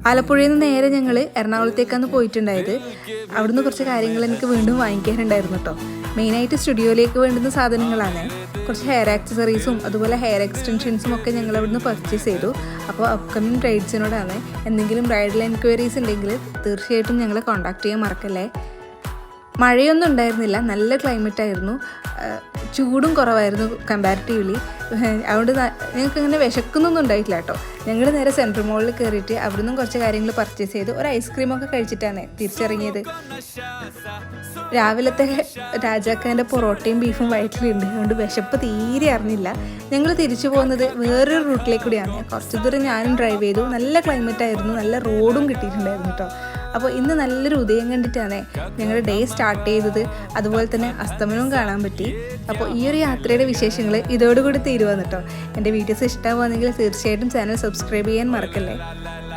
ആലപ്പുഴയിൽ നിന്ന് നേരെ ഞങ്ങൾ എറണാകുളത്തേക്കാണ് പോയിട്ടുണ്ടായത്. അവിടുന്ന് കുറച്ച് കാര്യങ്ങൾ എനിക്ക് വീണ്ടും വാങ്ങിക്കാനുണ്ടായിരുന്നു കേട്ടോ. മെയിനായിട്ട് സ്റ്റുഡിയോയിലേക്ക് വേണ്ടുന്ന സാധനങ്ങളാണ്. കുറച്ച് ഹെയർ ആക്സസറീസും അതുപോലെ ഹെയർ എക്സ്റ്റൻഷൻസും ഒക്കെ ഞങ്ങൾ അവിടുന്ന് പർച്ചേസ് ചെയ്തു. അപ്പോൾ അപ്കമിങ് ബ്രൈഡ്സിനോടാണ്, എന്തെങ്കിലും ബ്രൈഡൽ എൻക്വയറീസ് ഉണ്ടെങ്കിൽ തീർച്ചയായിട്ടും ഞങ്ങളെ കോൺടാക്ട് ചെയ്യാൻ മറക്കല്ലേ. മഴയൊന്നും ഉണ്ടായിരുന്നില്ല, നല്ല ക്ലൈമറ്റ് ആയിരുന്നു, ചൂടും കുറവായിരുന്നു കമ്പാരിറ്റീവ്ലി. അതുകൊണ്ട് ഞങ്ങൾക്ക് അങ്ങനെ വിശക്കുന്നൊന്നും ഉണ്ടായിട്ടില്ല കേട്ടോ. ഞങ്ങൾ നേരെ സെൻട്രൽ മോളിൽ കയറിയിട്ട് അവിടെ നിന്നും കുറച്ച് കാര്യങ്ങൾ പർച്ചേസ് ചെയ്തു. ഒരു ഐസ്ക്രീമൊക്കെ കഴിച്ചിട്ടാണ് തിരിച്ചിറങ്ങിയത്. രാവിലത്തെ രാജാക്കാൻ്റെ പൊറോട്ടയും ബീഫും വയറ്റിലുണ്ട്, അതുകൊണ്ട് വിശപ്പ് തീരെ അറിഞ്ഞില്ല. ഞങ്ങൾ തിരിച്ചു പോകുന്നത് വേറൊരു റൂട്ടിലേക്ക് കൂടിയാണ്. കുറച്ച് ദൂരം ഞാനും ഡ്രൈവ് ചെയ്തു. നല്ല ക്ലൈമറ്റ് ആയിരുന്നു, നല്ല റോഡും കിട്ടിയിട്ടുണ്ടായിരുന്നു കേട്ടോ. അപ്പോൾ ഇന്ന് നല്ലൊരു ഉദയം കണ്ടിട്ടാണ് ഞങ്ങളുടെ ഡേ സ്റ്റാർട്ട് ചെയ്തത്. അതുപോലെ തന്നെ അസ്തമനവും കാണാൻ പറ്റി. അപ്പോൾ ഈ ഒരു യാത്രയുടെ വിശേഷങ്ങൾ ഇതോടുകൂടി തീരുവാണ് കേട്ടോ. എൻ്റെ വീഡിയോസ് ഇഷ്ടമാവുകയാണെങ്കിൽ തീർച്ചയായിട്ടും ചാനൽ സബ്സ്ക്രൈബ് ചെയ്യാൻ മറക്കല്ലേ.